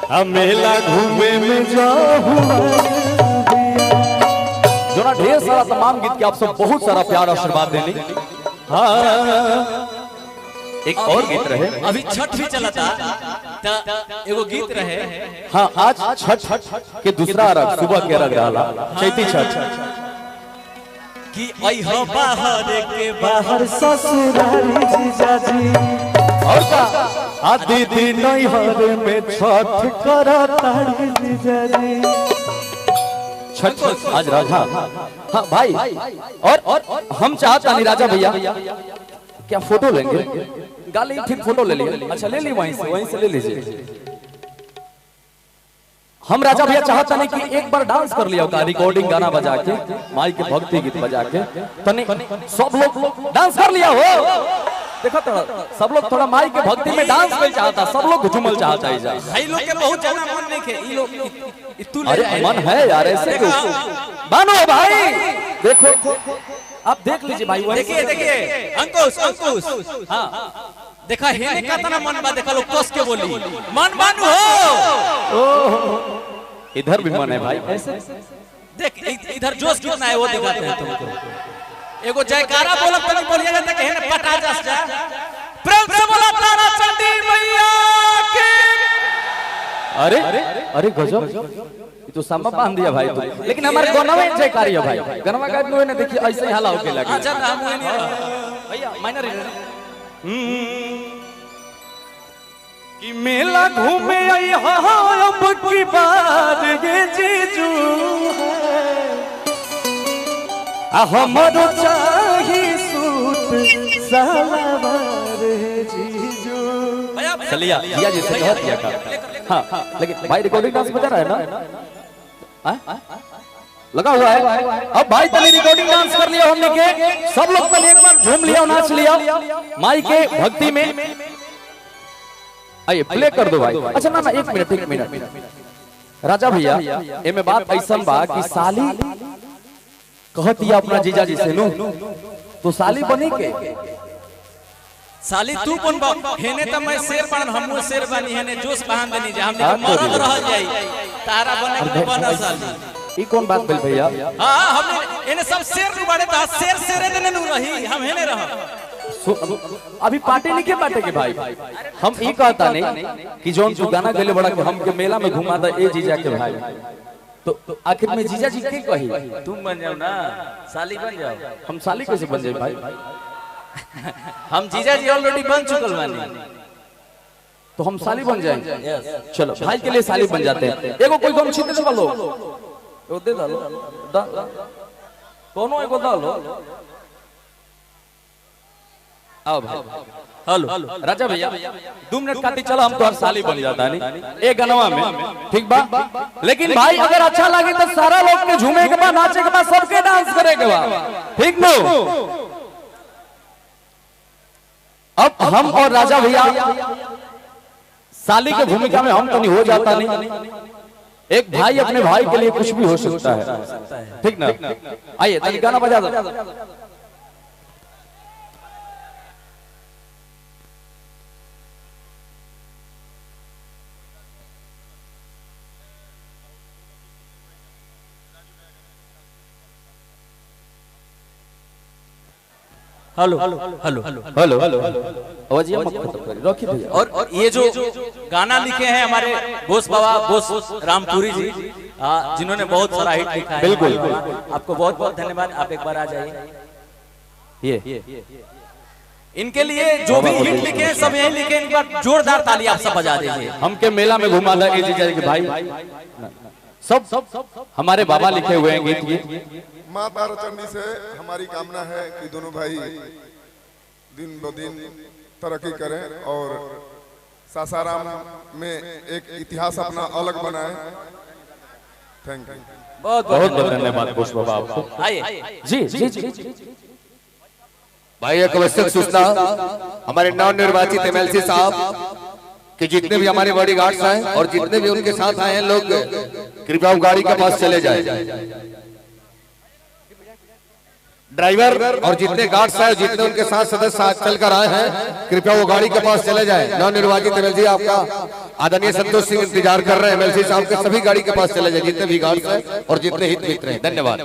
मेला घूमे में जाऊं जो ना ढेर सारा तमाम गीत के आप सब बहुत सारा प्यार आशीर्वाद देने। हाँ एक और गीत रहे, अभी छठ भी चला था एगो गीत रहे। हाँ आज छठ के दूसरा रंग सुबह के रंग रहा चैती छठ कि अइहो बाहर के बाहर ससुरारी जीजाजी और का दीदी नैहर में छठ करतारी जीजाजी। छठ आज राजा। हाँ भाई और हम चाहता नहीं राजा भैया क्या फोटो लेंगे? गाली ठीक फोटो ले लिए। अच्छा ले ली वहीं से ले लीजिए। हम राजा भैया चाहता नहीं कि एक बार डांस कर लिया होगा रिकॉर्डिंग गाना बजा के माई के भक्ति गीत बजा के तने सब लोग डांस कर लिया हो। देखो तो सब लोग थोड़ा माई के भक्ति में डांस कर चाहता, सब लोग झूमल चाहता है। भाई लोग के बहुत ज्यादा मन नहीं है ई लोग। अरे मन है यार ऐसे बानो भाई देखो आप देख लीजिए भाई। देखिए अंकुश हाँ देखा है कितना मन बा देखा लोग कस के बोली मन बानू हो। इधर भी मन है भाई ऐसे देख इधर जोश कितना है वो दिखाते हैं तुमको। एगो जयकारा बोला तो नहीं बोलिएगा तक है ना पटा जा प्रेम से बोला तारा चंडी मैया की। अरे अरे गजब तो सामा बांध दिया भाई तू। लेकिन हमारे गनवा में जयकारी है भाई गनवा का नो ने देखिए ऐसे ही हाला होके लगे। अच्छा हम भैया माइनर कि मेला घूमे आई अब की बात ये जीजू हमारो चाही सूट सलवार जीजू। चलिए भैया जी से कह दिया का। हाँ लेकिन भाई रिकॉर्डिंग डांस बजा रहा है ना लगा हुआ है। अब भाई पहले रिकॉर्डिंग डांस कर लिया हमने के सब लोग पहले एक बार झूम लिया नाच लिया माई के भक्ति में। आइए प्ले कर दो भाई। अच्छा ना एक मिनट राजा भैया ए में बात ऐसा बा कि साली कहती अपना जीजा जी से नु तो साली बनी के साली तू कौन बा हेने त मैं शेर बन हमहु शेर बनी हेने जोश बहान देनी जे हमने मरद रह जाई तारा बने के बना साली। ई कौन बात भेल भैया? हां हमने एने सब शेर नु बाड़े त शेर शेरे देने नु रही हम हेने रह। अभी पार्टी नहीं के बाटे के भाई हम ई कहता नहीं कि जोन तू गाना गले बड़ा के हम के मेला में घुमा दा ए जीजा के भाई तो आखिर में जीजा जी के कही तुम बन जाओ ना साली बन जाओ। हम साली कैसे बन जाए भाई? हम जीजा जी ऑलरेडी बन चुकल बानी तो हम साली बन जाएंगे। चलो भाई के लिए साली बन जाते हैं। एगो कोई गम छीन दे लो ओ दे डालो कोनो एगो डालो आओ भाई। हेलो राजा भैया 2 मिनट काटी चलो हम तो हर साली बन जाता नहीं एक गनवा में ठीक बा। लेकिन भाई अगर अच्छा लगे तो सारा लोग के झूमे के बाद नाचे के बाद सबके डांस करे के बाद ठीक नो। अब हम और राजा भैया साली की भूमिका में हम तो नहीं हो जाता नहीं। एक भाई अपने भाई के लिए कुछ भी हो सकता है ठीक ना। आइए तनी गाना बजा दो। हेलो हेलो हेलो आवाज मत खत्म करिए रखिए भैया। और ये जो गाना लिखे हैं हमारे बोस बाबा बोस रामपुरी जी जिन्होंने बहुत सारा हिट लिखा है। बिल्कुल आपको बहुत बहुत धन्यवाद। आप एक बार आ जाइए। ये इनके लिए जो भी हिट लिखे हैं सब यही लिखे। एक बार जोरदार ताली आप सब बजा दीजिए। हमके मेला में घुमा था जीजा के भाई सब हमारे बाबा लिखे हुए हैं गीत। माँ ताराचंडी से हमारी कामना है कि दोनों भाई दिन ब दिन तरक्की करें और सासाराम में एक इतिहास अपना अलग बनाएं। Thank you. बहुत बहुत धन्यवाद बोस बाबा आपको। आइए जी जी जी भाई एक आवश्यक सूचना हमारे नवनिर्वाचित एमएलसी साहब कि जितने भी हमारे बॉडीगार्ड्स हैं और जितने भी उनके साथ आए हैं लोग कृपया गाड़ी के पास चले जाएं। ड्राइवर और जितने गार्ड्स हैं, जितने उनके साथ सदस्य आज चल कर आए हैं, कृपया वो गाड़ी के पास चले जाएं। नवनिर्वाचित एमएलसी आपका आदरणीय संतोष सिंह इंतजार कर रहे हैं। एमएलसी साहब के सभी गाड़ी के पास चले जाएं, जितने भी गार्ड्स हैं और जितने हित मित्र हैं। धन्यवाद।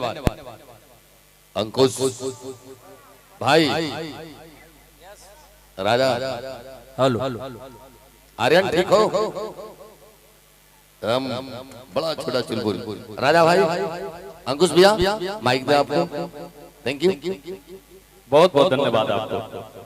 अंकुश भाई, राजा, हेलो, आर्यन ठीक हो? बड़ा छोटा चुलबुल राजा भाई, अंकुश भैया माइक दे आपको। थैंक यू, बहुत बहुत धन्यवाद आपको।